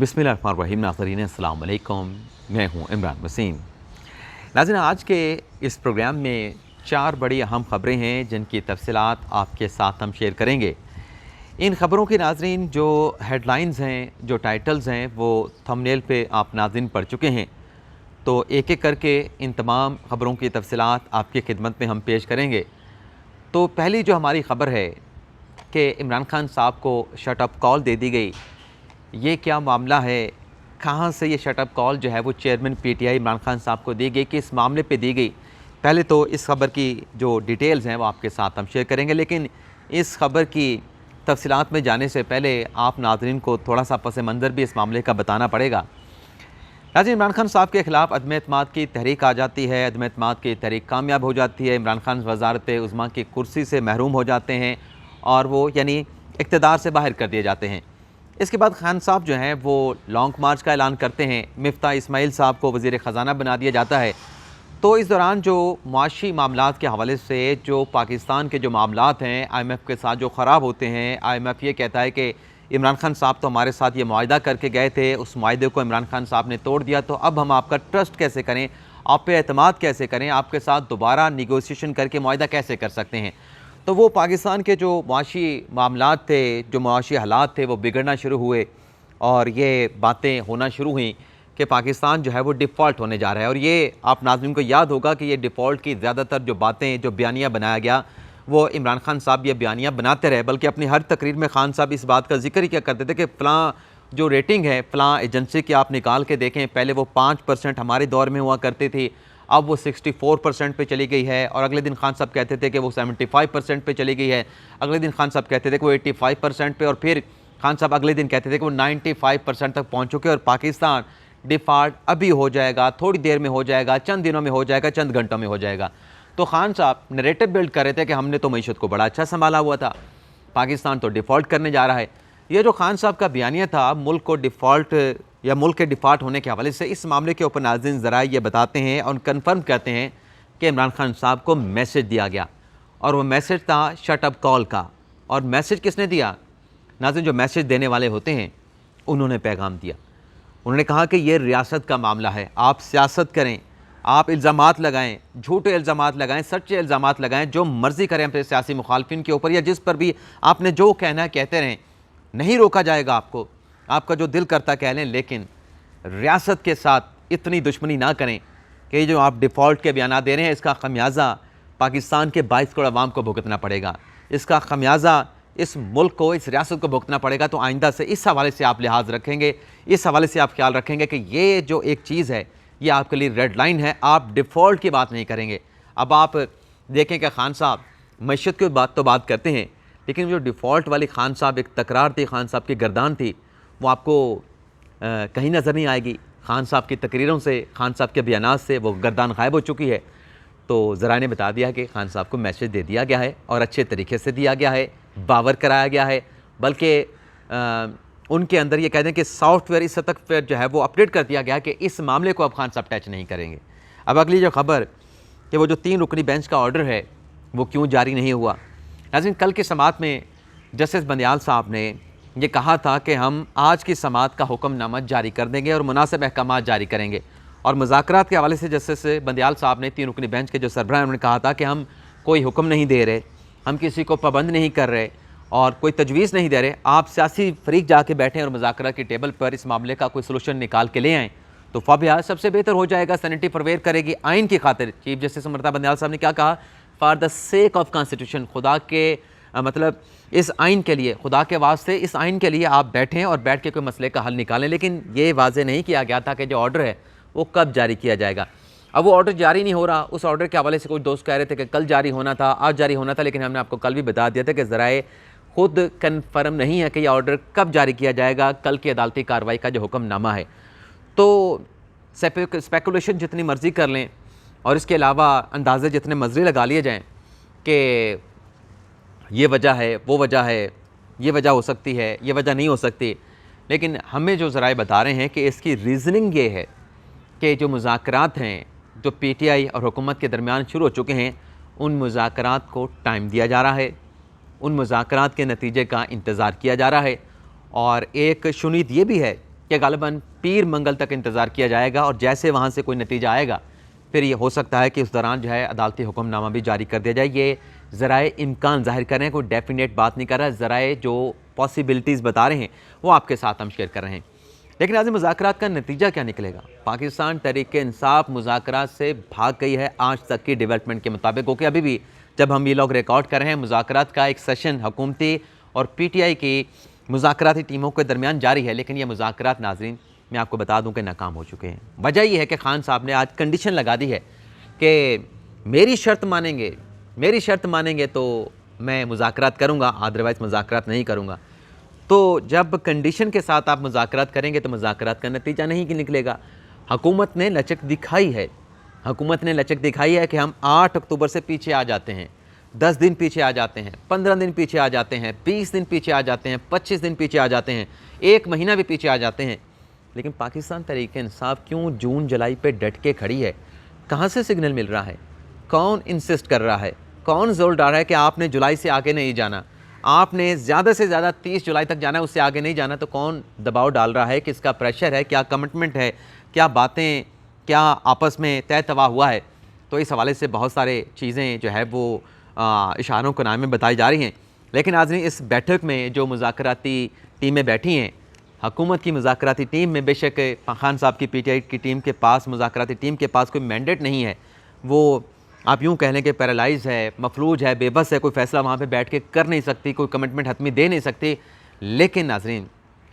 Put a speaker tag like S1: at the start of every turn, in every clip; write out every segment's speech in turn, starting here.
S1: बिस्मिल्लाहिर्रहमानिर्रहीम। नाज़रीन अस्सलाम वालेकुम, मैं हूँ इमरान वसीम। नाज़रीन, आज के इस प्रोग्राम में 4 बड़ी अहम ख़बरें हैं जिनकी तफ़सीलात आपके साथ हम शेयर करेंगे। इन ख़बरों की नाज़रीन जो हेडलाइंस हैं, जो टाइटल्स हैं, वो थंबनेल पे आप नाज़रीन पढ़ चुके हैं। तो एक एक करके इन तमाम ख़बरों की तफ़सीलात आपकी खिदमत में हम पेश करेंगे। तो पहली जो हमारी ख़बर है कि इमरान खान साहब को शट अप कॉल दे दी गई। ये क्या मामला है? कहाँ से ये शट अप कॉल जो है वो चेयरमैन पीटीआई इमरान खान साहब को दी गई, किस मामले पे दी गई? पहले तो इस खबर की जो डिटेल्स हैं वो आपके साथ हम शेयर करेंगे, लेकिन इस खबर की तफसीलात में जाने से पहले आप नाज़रीन को थोड़ा सा पस मंज़र भी इस मामले का बताना पड़ेगा। नाज़रीन, इमरान खान साहब के ख़िलाफ़ अदम एतमाद की तहरीक आ जाती है, अदम एतमाद की तहरीक कामयाब हो जाती है, इमरान खान वज़ारत उज़्मा की कुर्सी से महरूम हो जाते हैं और वो यानी इक़्तिदार से बाहर कर दिए जाते हैं। इसके बाद खान साहब जो हैं वो लॉन्ग मार्च का ऐलान करते हैं, मिफ्ता इस्माइल साहब को वज़ीर ख़ज़ाना बना दिया जाता है। तो इस दौरान जो मुआशी मामलात के हवाले से जो पाकिस्तान के जो मामलात हैं IMF के साथ जो ख़राब होते हैं, IMF ये कहता है कि इमरान खान साहब तो हमारे साथ ये मुआहिदा करके गए थे, उस मुआहिदे को इमरान खान साहब ने तोड़ दिया, तो अब हम आपका ट्रस्ट कैसे करें, आप पे एतमाद कैसे करें, आपके साथ दोबारा निगोसिएशन करके मुआहिदा कैसे कर सकते हैं। तो वो पाकिस्तान के जो मुआशी मामलात थे, जो मुआशी हालात थे, वो बिगड़ना शुरू हुए और ये बातें होना शुरू हुई कि पाकिस्तान जो है वो डिफ़ॉल्ट होने जा रहा है। और ये आप नाज़रीन को याद होगा कि ये डिफ़ॉल्ट की ज़्यादातर जो बातें, जो बयानिया बनाया गया, वो इमरान खान साहब ये बयानिया बनाते रहे, बल्कि अपनी हर तकरीर में खान साहब इस बात का जिक्र ही क्या करते थे कि फ़लाँ जो रेटिंग है फ़लाँ एजेंसी की आप निकाल के देखें, पहले वो 5% हमारे दौर में हुआ करती थी, अब वो 64% पे चली गई है। और अगले दिन खान साहब कहते थे कि वो 75% पे चली गई है, अगले दिन खान साहब कहते थे कि वो 85% पे, और फिर खान साहब अगले दिन कहते थे कि वो 95% तक पहुँच चुके और पाकिस्तान डिफ़ॉल्ट अभी हो जाएगा, थोड़ी देर में हो जाएगा, चंद दिनों में हो जाएगा, चंद घंटों में हो जाएगा। तो खान साहब नरेटिव बिल्ड कर रहे थे कि हमने तो मईशत को बड़ा अच्छा संभाला हुआ था, पाकिस्तान तो डिफ़ॉल्ट करने जा रहा है। ये जो खान साहब का बयानिया था मुल्क को डिफ़ॉल्ट या मुल्क के डिफ़ॉल्ट होने के हवाले से, इस मामले के ऊपर नाज़रीन ज़राए ये बताते हैं और कन्फर्म करते हैं कि इमरान खान साहब को मैसेज दिया गया और वो मैसेज था शट अप कॉल का। और मैसेज किसने दिया? नाज़रीन, जो मैसेज देने वाले होते हैं उन्होंने पैगाम दिया। उन्होंने कहा कि ये रियासत का मामला है, आप सियासत करें, आप इल्ज़ामात लगाएं, झूठे इल्ज़ामात लगाएं, सच्चे इल्ज़ामात लगाएं, जो मर्ज़ी करें अपने सियासी मुखालफिन के ऊपर या जिस पर भी आपने जो कहना है कहते रहें, नहीं रोका जाएगा आपको, आपका जो दिल करता कह लें, लेकिन रियासत के साथ इतनी दुश्मनी ना करें कि जो आप डिफ़ॉल्ट के बयान दे रहे हैं इसका खमियाजा पाकिस्तान के 22 करोड़ अवाम को भुगतना पड़ेगा, इसका खमियाजा इस मुल्क को, इस रियासत को भुगतना पड़ेगा। तो आइंदा से इस हवाले से आप लिहाज रखेंगे, इस हवाले से आप ख्याल रखेंगे कि ये जो एक चीज़ है ये आपके लिए रेड लाइन है, आप डिफ़ॉल्ट की बात नहीं करेंगे। अब आप देखें कि खान साहब मईशत की बात तो बात करते हैं, लेकिन जो डिफ़ॉल्ट वाली खान साहब एक तकरार थी, खान साहब की गर्दान थी, वो आपको कहीं नज़र नहीं आएगी। खान साहब की तकरीरों से, खान साहब के बयानात से वो गर्दान गायब हो चुकी है। तो ज़रा ने बता दिया कि खान साहब को मैसेज दे दिया गया है और अच्छे तरीके से दिया गया है, बावर कराया गया है, बल्कि उनके अंदर ये कह दें कि सॉफ्टवेयर इस हद तक फिर जो है वो अपडेट कर दिया गया कि इस मामले को अब खान साहब टच नहीं करेंगे। अब अगली जो खबर कि वो जो 3 रुकनी बेंच का ऑर्डर है वो क्यों जारी नहीं हुआ। नाज़रीन, कल की समाअत में जस्टिस बंदियाल साहब ने ये कहा था कि हम आज की समाअत का हुक्मनामा जारी कर देंगे और मुनासिब अहकामात जारी करेंगे। और मुज़ाकरात के हवाले से जस्टिस बंदियाल साहब ने 3 रुकनी बेंच के जो सरबराह उन्होंने कहा था कि हम कोई हुक्म नहीं दे रहे, हम किसी को पाबंद नहीं कर रहे और कोई तजवीज़ नहीं दे रहे, आप सियासी फरीक जाके बैठें और मुज़ाकरा की टेबल पर इस मामले का कोई सलूशन निकाल के ले आएँ तो फ़ाबिया सबसे बेहतर हो जाएगा, सैनिटी परवेयर करेगी आइन की खातिर। चीफ जस्टिस अमृता बंदियाल साहब ने क्या कहा? For the sake of constitution, खुदा के मतलब इस आइन के लिए, खुदा के वास्ते इस आइन के लिए आप बैठें और बैठ के कोई मसले का हल निकालें। लेकिन ये वाज़े नहीं किया गया था कि जो ऑर्डर है वो कब जारी किया जाएगा। अब वो ऑर्डर जारी नहीं हो रहा। उस ऑर्डर के हवाले से कुछ दोस्त कह रहे थे कि कल जारी होना था, आज जारी होना था, लेकिन हमने आपको कल भी बता दिया था कि ज़राए खुद कन्फर्म नहीं है कि यह ऑर्डर कब जारी किया जाएगा, कल की अदालती कार्रवाई का जो हुक्मनामा है। तो स्पेकुलेशन जितनी मर्ज़ी कर लें और इसके अलावा अंदाज़े जितने मर्ज़ी लगा लिए जाएँ कि ये वजह है, वो वजह है, ये वजह हो सकती है, ये वजह नहीं हो सकती, लेकिन हमें जो ज़राए बता रहे हैं कि इसकी रीज़निंग ये है कि जो मुज़ाकरात हैं जो पीटीआई और हुकूमत के दरमियान शुरू हो चुके हैं, उन मुज़ाकरात को टाइम दिया जा रहा है, उन मुज़ाकरात के नतीजे का इंतज़ार किया जा रहा है। और एक शुनीद ये भी है कि गालिबन पीर मंगल तक इंतज़ार किया जाएगा और जैसे वहाँ से कोई नतीजा आएगा फिर ये हो सकता है कि उस दौरान जो है अदालती हुक्मनामा भी जारी कर दिया जाए। ये ज़राए इम्कान ज़ाहिर कर रहे हैं, कोई डेफिनेट बात नहीं कर रहा है। ज़राए जो पॉसिबिलिटीज़ बता रहे हैं वो आपके साथ हम शेयर कर रहे हैं। लेकिन आज मुज़ाकरात का नतीजा क्या निकलेगा? पाकिस्तान तहरीक-ए-इंसाफ मुज़ाकरात से भाग गई है आज तक की डेवलपमेंट के मुताबिक। क्योंकि अभी भी जब हम ये लोग रिकॉर्ड कर रहे हैं मुज़ाकरात का एक सेशन हुकूमती और PTI की मुज़ाकराती टीमों के दरमियान जारी है, लेकिन ये मुज़ाकरात नाज़रीन मैं आपको बता दूं कि नाकाम हो चुके हैं। वजह यह है कि खान साहब ने आज कंडीशन लगा दी है कि मेरी शर्त मानेंगे तो मैं मुज़ाकरात करूंगा, अदरवाइज़ मुज़ाकरात नहीं करूंगा। तो जब कंडीशन के साथ आप मुज़ाकरात करेंगे तो मुज़ाकरात का नतीजा नहीं कि निकलेगा। हुकूमत ने लचक दिखाई है कि हम 8 अक्टूबर से पीछे आ जाते हैं, 10 दिन पीछे आ जाते हैं, 15 दिन पीछे आ जाते हैं, 20 दिन पीछे आ जाते हैं, 25 दिन पीछे आ जाते हैं, 1 महीना भी पीछे आ जाते हैं। लेकिन पाकिस्तान तहरीक-ए-इंसाफ क्यों जून जुलाई पे डट के खड़ी है? कहाँ से सिग्नल मिल रहा है? कौन इंसिस्ट कर रहा है? कौन जोर डाल रहा है कि आपने जुलाई से आगे नहीं जाना, आपने ज़्यादा से ज़्यादा 30 जुलाई तक जाना है, उससे आगे नहीं जाना? तो कौन दबाव डाल रहा है? किसका प्रेशर है? क्या कमिटमेंट है? क्या बातें, क्या आपस में तय तवा हुआ है? तो इस हवाले से बहुत सारे चीज़ें जो है वो इशारों के नाम में बताई जा रही हैं। लेकिन आज इस बैठक में जो मुज़ाकराती टीमें बैठी हैं, हुकूमत की मुज़ाकराती टीम में बेशक खान साहब की PTI की टीम के पास, मुज़ाकराती टीम के पास कोई मैंडेट नहीं है। वो आप यूँ कह लें कि पैरालाइज़ है, मफलूज है, बेबस है, कोई फ़ैसला वहाँ पे बैठ के कर नहीं सकती, कोई कमिटमेंट हतमी दे नहीं सकती। लेकिन नाज़रीन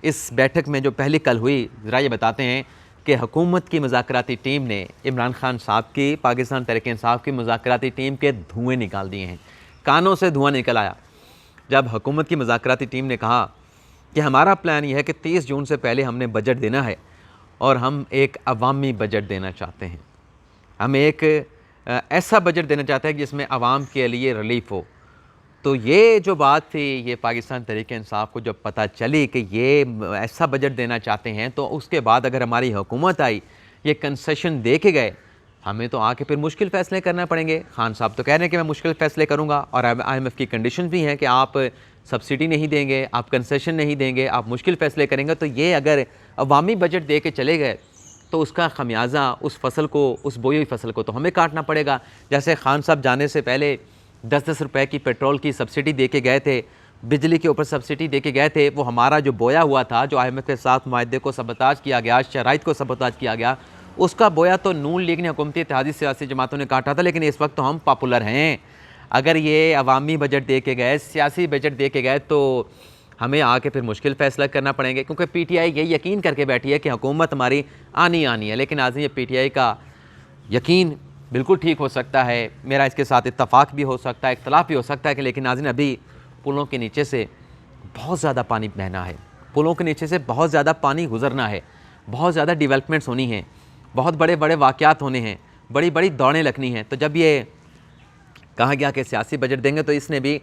S1: इस बैठक में जो पहली कल हुई, ज़रा ये बताते हैं कि हुकूमत की मुज़ाकराती टीम ने इमरान खान साहब की, पाकिस्तान तहरीक-ए-इंसाफ की मुज़ाकराती टीम के धुएँ निकाल दिए हैं। कानों से धुआँ निकल आया जब हुकूमत की मुज़ाकराती टीम ने कहा कि हमारा प्लान यह है कि 30 जून से पहले हमने बजट देना है और हम एक अवामी बजट देना चाहते हैं। हम एक ऐसा बजट देना चाहते हैं जिसमें आवाम के लिए रिलीफ हो। तो ये जो बात थी, ये पाकिस्तान तहरीक-ए-इंसाफ को जब पता चली कि ये ऐसा बजट देना चाहते हैं, तो उसके बाद अगर हमारी हुकूमत आई, ये कंसेशन दे के गए, हमें तो आके फिर मुश्किल फ़ैसले करना पड़ेंगे। खान साहब तो कह रहे हैं कि मैं मुश्किल फ़ैसले करूँगा और IMF की कंडीशन भी हैं कि आप सब्सिडी नहीं देंगे, आप कंसेशन नहीं देंगे, आप मुश्किल फ़ैसले करेंगे। तो ये अगर अवामी बजट दे के चले गए तो उसका खमियाजा उस फसल को, उस बोई हुई फसल को तो हमें काटना पड़ेगा। जैसे खान साहब जाने से पहले 10-10 रुपए की पेट्रोल की सब्सिडी दे के गए थे, बिजली के ऊपर सब्सिडी दे के गए थे। वो हमारा जो बोया हुआ था, जो IMF के साथ मुआहदे को सबताज किया गया, शराइत को सबताज किया गया, उसका बोया तो नून लीग ने, हुकूमती इत्तेहादी सियासी जमातों ने काटा था। लेकिन इस वक्त तो हम पॉपुलर हैं। अगर ये अवामी बजट दे के गए, सियासी बजट दे के गए, तो हमें आके फिर मुश्किल फ़ैसला करना पड़ेंगे। क्योंकि PTI ये यकीन करके बैठी है कि हुकूमत हमारी आनी है। लेकिन आज ये PTI का यकीन बिल्कुल ठीक हो सकता है, मेरा इसके साथ इत्तफाक भी हो सकता है, इख्तलाफ भी हो सकता है कि लेकिन नाज़रीन अभी पुलों के नीचे से बहुत ज़्यादा पानी बहना है, पुलों के नीचे से बहुत ज़्यादा पानी गुजरना है, बहुत ज़्यादा डेवलपमेंट्स होनी हैं, बहुत बड़े बड़े वाक़यात होने हैं, बड़ी बड़ी दौड़ें लगनी हैं। तो जब ये कहा गया कि सियासी बजट देंगे, तो इसने भी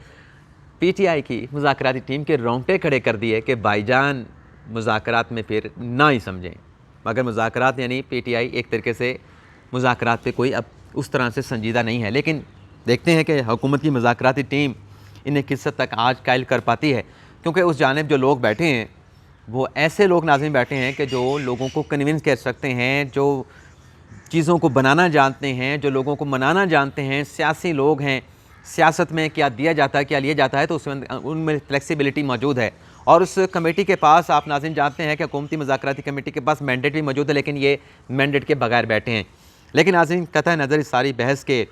S1: PTI की मुज़ाकराती टीम के रोंगटे खड़े कर दिए कि भाईजान मुज़ाकरात में फिर ना ही समझें। मगर मुज़ाकरात यानी PTI एक तरीके से मुज़ाकरात पे कोई अब उस तरह से संजीदा नहीं है। लेकिन देखते हैं कि हुकूमत की मुज़ाकराती टीम इन्हें किस हद तक आज कायल कर पाती है। क्योंकि उस जानिब जो लोग बैठे हैं वो ऐसे लोग नाज़रीन बैठे हैं कि जो लोगों को कन्विंस कर सकते हैं, जो चीज़ों को बनाना जानते हैं, जो लोगों को मनाना जानते हैं, सियासी लोग हैं। सियासत में क्या दिया जाता है, क्या लिया जाता है, तो उसमें उनमें फ्लेक्सिबिलिटी मौजूद है। और उस कमेटी के पास आप नाज़रीन जानते हैं कि हुकूमती मुज़ाकराती कमेटी के पास मैंडेट भी मौजूद है, लेकिन ये मैंडेट के बगैर बैठे हैं। लेकिन नाज़रीन कतई नज़र इस सारी बहस के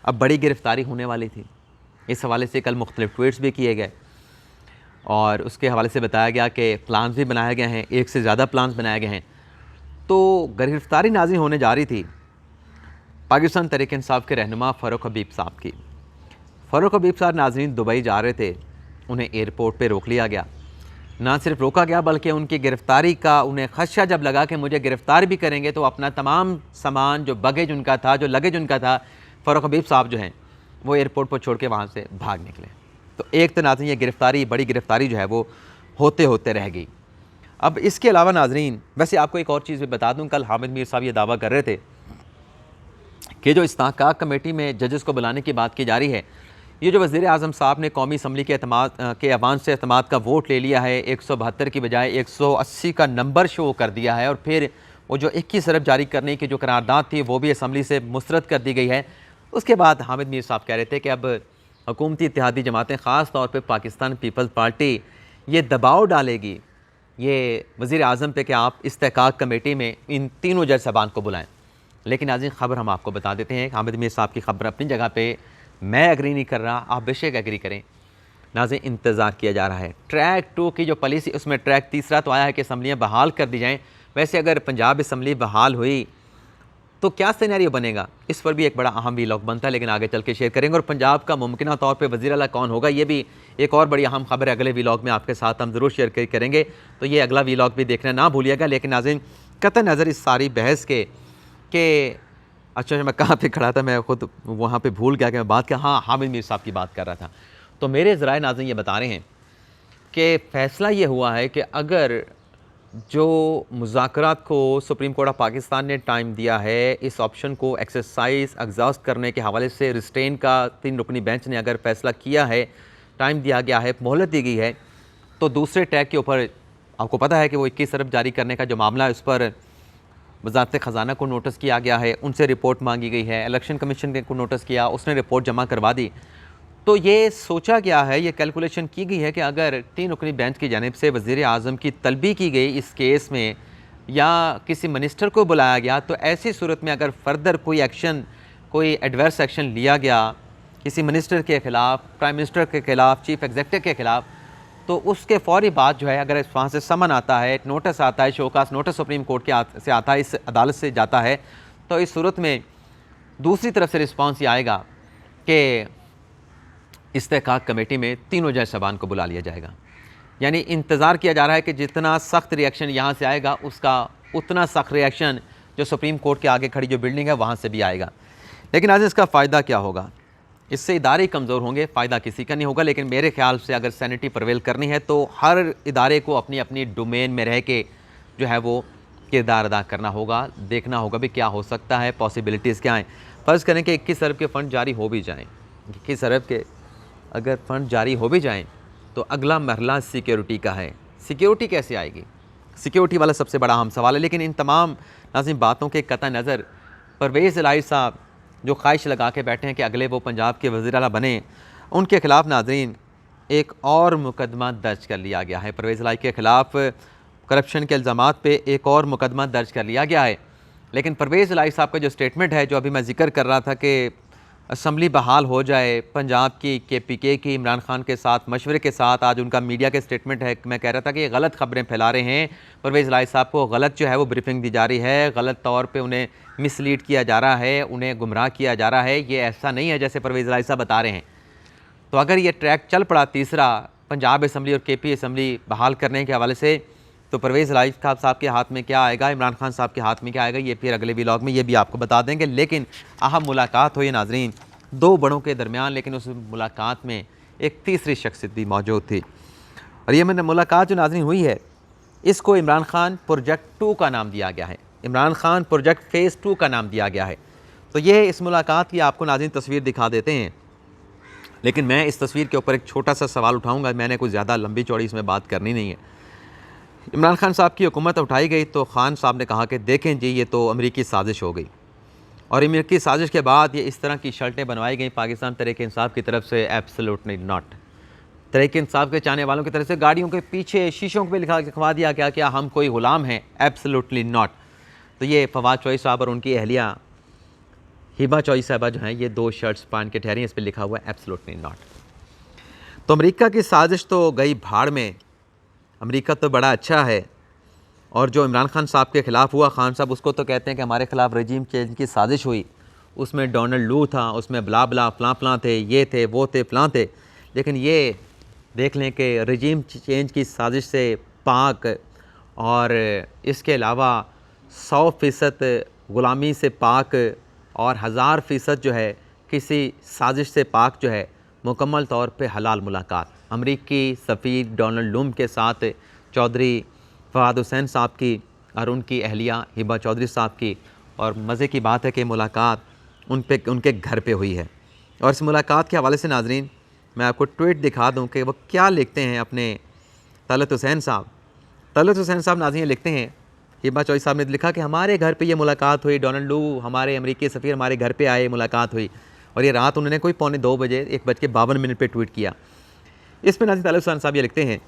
S1: अब बड़ी गिरफ्तारी होने वाली थी। इस हवाले से कल मुख्तलिफ ट्वीट्स भी किए गए और उसके हवाले से बताया गया कि प्लान्स भी बनाए गए हैं, एक से ज़्यादा प्लान्स बनाए गए हैं। तो गिरफ्तारी नाज़रीन होने जा रही थी पाकिस्तान तहरीक-ए-इंसाफ के रहनुमा फ़ारूक हबीब साहब की। फ़ारूक हबीब साहब नाज़रीन दुबई जा रहे थे, उन्हें एयरपोर्ट पे रोक लिया गया। ना सिर्फ रोका गया बल्कि उनकी गिरफ़्तारी का उन्हें ख़दशा जब लगा कि मुझे गिरफ़्तार भी करेंगे, तो अपना तमाम सामान, जो बगेज उनका था, जो लगेज उनका था, फ़ारूक हबीब साहब जो हैं वो एयरपोर्ट पर छोड़ के वहाँ से भाग निकले। तो एक तो नाज़रीन ये गिरफ़्तारी, बड़ी गिरफ़्तारी जो है वो होते होते रह गई। अब इसके अलावा नाज़रीन वैसे आपको एक और चीज़ भी बता दूँ, कल हामिद मीर साहब ये दावा कर रहे थे कि जो इस्तेहकाक कमेटी में जजेस को बुलाने की बात की जा रही है, ये जो वज़ीर आज़म साहब ने कौमी असम्बली के ऐवान से एतमाद का वोट ले लिया है, 172 की बजाय 180 का नंबर शो कर दिया है, और फिर वो जो 21 अरब जारी करने की जो करारदाद थी वो भी असम्बली से मुस्तरद कर दी गई है। उसके बाद हामिद मीर साहब कह रहे थे कि अब हुकूमती इत्तेहादी जमातें, ख़ास तौर पर पाकिस्तान पीपल्स पार्टी, ये दबाव डालेगी ये वज़ीर आज़म पे कि आप इस्तेहकाक कमेटी में इन तीनों जज साहबान को बुलाएं। लेकिन आज खबर हम आपको बता देते हैं, हामिद मीर साहब की खबर अपनी जगह पे, मैं एग्री नहीं कर रहा, आप बेशक एग्री करें। नाज़रीन, इंतज़ार किया जा रहा है ट्रैक 2 की जो पॉलिसी, उसमें ट्रैक तीसरा तो आया है कि असम्बलियाँ बहाल कर दी जाएँ। वैसे अगर पंजाब असम्बली बहाल हुई तो क्या सिनेरियो बनेगा, इस पर भी एक बड़ा अहम वीलॉग बनता है, लेकिन आगे चल के शेयर करेंगे। और पंजाब का मुमकिन तौर पे वज़ीर आला कौन होगा, ये भी एक और बड़ी अहम खबर है, अगले वीलॉग में आपके साथ हम ज़रूर शेयर करेंगे, तो ये अगला वीलॉग भी देखना ना भूलिएगा। लेकिन नाज़रीन, कतई नज़र इस सारी बहस के अच्छा मैं कहाँ पे खड़ा था, मैं खुद वहाँ पे भूल गया कि मैं बात हाँ, हामिद मीर साहब की बात कर रहा था। तो मेरे ज़राए नाज़रीन ये बता रहे हैं कि फ़ैसला ये हुआ है कि अगर जो मुज़ाकरात को सुप्रीम कोर्ट ऑफ पाकिस्तान ने टाइम दिया है, इस ऑप्शन को एक्सरसाइज एग्जॉस्ट करने के हवाले से रिस्ट्रेन का 3 रुकनी बेंच ने अगर फ़ैसला किया है, टाइम दिया गया है, मोहलत दी गई है, तो दूसरे टैग के ऊपर आपको पता है कि वो 21 अरब जारी करने का जो मामला है, उस पर वज़ारत ख़जाना को नोटिस किया गया है, उनसे रिपोर्ट मांगी गई है, इलेक्शन कमीशन को नोटिस किया, उसने रिपोर्ट जमा करवा दी। तो ये सोचा गया है, ये कैलकुलेशन की गई है कि अगर 3 रुकनी बेंच की जानिब से वज़ीर आज़म की तलबी की गई इस केस में, या किसी मिनिस्टर को बुलाया गया, तो ऐसी सूरत में अगर फर्दर कोई एक्शन, कोई एडवर्स एक्शन लिया गया किसी मिनिस्टर के ख़िलाफ़, प्राइम मिनिस्टर के ख़िलाफ़, चीफ़ एग्जीक्यूटिव के ख़िलाफ़, तो उसके फ़ौरी बाद जो है, अगर वहाँ से समन आता है, नोटिस आता है, शोकास नोटिस सुप्रीम कोर्ट के से आता है, इस अदालत से जाता है, तो इस सूरत में दूसरी तरफ से रिस्पांस ये आएगा कि इस्तेहकाक कमेटी में तीनों जज साहबान को बुला लिया जाएगा। यानी इंतज़ार किया जा रहा है कि जितना सख्त रिएक्शन यहाँ से आएगा, उसका उतना सख्त रिएक्शन जो सुप्रीम कोर्ट के आगे खड़ी जो बिल्डिंग है वहाँ से भी आएगा। लेकिन आज इसका फ़ायदा क्या होगा, इससे इदारे कमज़ोर होंगे, फ़ायदा किसी का नहीं होगा। लेकिन मेरे ख्याल से अगर सैनिटी प्रवेल करनी है तो हर इदारे को अपनी अपनी डोमेन में रह के जो है वो किरदार अदा करना होगा, देखना होगा भी क्या हो सकता है, पॉसिबिलिटीज़ क्या हैं। फ़र्ज़ करें कि 21 अरब के फ़ंड जारी हो भी जाएँ, 21 अरब के अगर फ़ंड जारी हो भी जाएँ, तो अगला मरहला सिक्योरिटी का है। सिक्योरिटी कैसे आएगी, सिक्योरिटी वाला सबसे बड़ा अहम सवाल है। लेकिन इन तमाम नाज़रीन बातों के कतई नज़र परवेज़ इलाही साहब जो ख्वाहिश लगा के बैठे हैं कि अगले वो पंजाब के वज़ीर आला बने, उनके ख़िलाफ़ नाज़रीन एक और मुकदमा दर्ज कर लिया गया है। परवेज़ इलाही के ख़िलाफ़ करप्शन के इल्ज़ामात पे एक और मुकदमा दर्ज कर लिया गया है। लेकिन परवेज़ इलाही साहब का जो स्टेटमेंट है, जो अभी मैं ज़िक्र कर रहा था कि असम्बली बहाल हो जाए, पंजाब की KPK की इमरान खान के साथ मशवरे के साथ, आज उनका मीडिया के स्टेटमेंट है, मैं कह रहा था कि ये गलत खबरें फैला रहे हैं, परवेज़ इलाही साहब को गलत जो है वो ब्रीफिंग दी जा रही है, गलत तौर पे उन्हें मिसलीड किया जा रहा है, उन्हें गुमराह किया जा रहा है, ये ऐसा नहीं है जैसे परवेज़ इलाही साहब बता रहे हैं। तो अगर ये ट्रैक चल पड़ा तीसरा, पंजाब असम्बली और KP असम्बली बहाल करने के हवाले से, तो परवेज़ इलाही साहब के हाथ में क्या आएगा, इमरान खान साहब के हाथ में क्या आएगा, ये फिर अगले व्लॉग में ये भी आपको बता देंगे। लेकिन अहम मुलाकात हुई नाज़रीन 2 बड़ों के दरमियान, लेकिन उस मुलाकात में एक तीसरी शख्सियत भी मौजूद थी। और ये मैंने मुलाकात जो नाज़रीन हुई है, इसको इमरान खान प्रोजेक्ट 2 का नाम दिया गया है, इमरान खान प्रोजेक्ट फ़ेज़ 2 का नाम दिया गया है। तो ये इस मुलाकात की आपको नाज़रीन तस्वीर दिखा देते हैं। लेकिन मैं इस तस्वीर के ऊपर एक छोटा सा सवाल उठाऊँगा, मैंने कुछ ज़्यादा लंबी चौड़ी इसमें बात करनी नहीं है। इमरान खान साहब की हुकूमत उठाई गई तो खान साहब ने कहा कि देखें जी, ये तो अमरीकी साजिश हो गई, और अमरीकी साजिश के बाद ये इस तरह की शर्टें बनवाई गई पाकिस्तान तहरीक इंसाफ की तरफ से, एब्सोल्युटली नॉट। तहरीक इंसाफ के चाहने वालों की तरफ से गाड़ियों के पीछे शीशों पे लिखवा दिया क्या क्या हम कोई ग़ुलाम हैं, एब्सोल्युटली नॉट। तो ये फवाद चौधरी साहब और उनकी अहलिया हिबा चौधरी साहबा जो हैं, ये 2 शर्ट्स पहन के ठहरी, इस पर लिखा हुआ है एब्सोल्युटली नॉट। तो अमेरिका की साजिश तो गई भाड़ में, अमेरिका तो बड़ा अच्छा है, और जो इमरान खान साहब के ख़िलाफ़ हुआ, खान साहब उसको तो कहते हैं कि हमारे ख़िलाफ़ रजीम चेंज की साजिश हुई, उसमें डोनाल्ड लू था, उसमें बला बला फ़लाँ फ़लाँ थे, ये थे वो थे फ़लाँ थे। लेकिन ये देख लें कि रजीम चेंज की साजिश से पाक, और इसके अलावा 100% ग़ुलामी से पाक, और 1000% जो है किसी साजिश से पाक जो है मुकम्मल तौर पे हलाल मुलाकात अमरीकी सफ़ीर डोनाल्ड लूम के साथ चौधरी फवाद हुसैन साहब की और उनकी अहलिया हिबा चौधरी साहब की। और मज़े की बात है कि मुलाकात उनके घर पे हुई है। और इस मुलाकात के हवाले से नाजरीन मैं आपको ट्वीट दिखा दूं कि वो क्या लिखते हैं अपने तलत हुसैन साहब। तलत हुसैन साहब नाज़रीन लिखते हैं, हिबा चौधरी साहब ने लिखा कि हमारे घर पे ये मुलाकात हुई, डोनाल्ड लू हमारे अमेरिकी सफ़ीर हमारे घर पे आए, मुलाकात हुई। और ये रात उन्होंने कोई 2:45 बजे 1:52 पे ट्वीट किया। इस पर नाज़रीन तलत हुसैन साहब ये लिखते हैं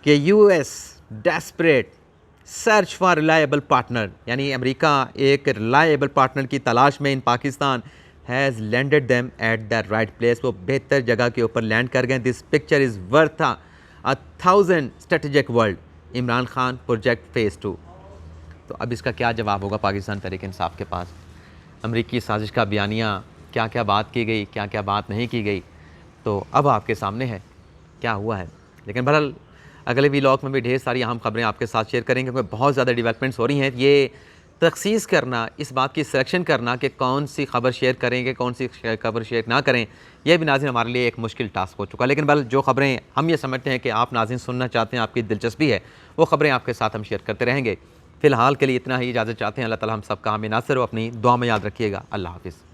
S1: कि US desperate search for reliable partner, यानी अमेरिका एक रिलायबल पार्टनर की तलाश में in Pakistan has landed them at the right place. वो बेहतर जगह के ऊपर लैंड कर गए। This picture is worth 1000 strategic world Imran Khan project phase 2। तो अब इसका क्या जवाब होगा पाकिस्तान तहरीक इंसाफ के पास? अमरीकी साजिश का बयानिया, क्या क्या बात की गई, क्या क्या बात नहीं की गई, तो अब आपके सामने है क्या हुआ है। लेकिन बहरहाल अगले व्लॉग में भी ढेर सारी अहम खबरें आपके साथ शेयर करेंगे, क्योंकि बहुत ज़्यादा डेवलपमेंट्स हो रही हैं। ये तखसीस करना, इस बात की सिलेक्शन करना कि कौन सी खबर शेयर करेंगे, कौन सी खबर शेयर ना करें, यह भी नाज़रीन हमारे लिए एक मुश्किल टास्क हो चुका। लेकिन बल जो खबरें हम ये समझते हैं कि आप नाज़रीन सुनना चाहते हैं, आपकी दिलचस्पी है, वो खबरें आपके साथ हम शेयर करते रहेंगे। फ़िलहाल के लिए इतना ही इजाज़त चाहते हैं। अल्लाह ताला हम सब का हामी नासिर हो। अपनी दुआ में याद रखिएगा। अल्लाह हाफ़िज़।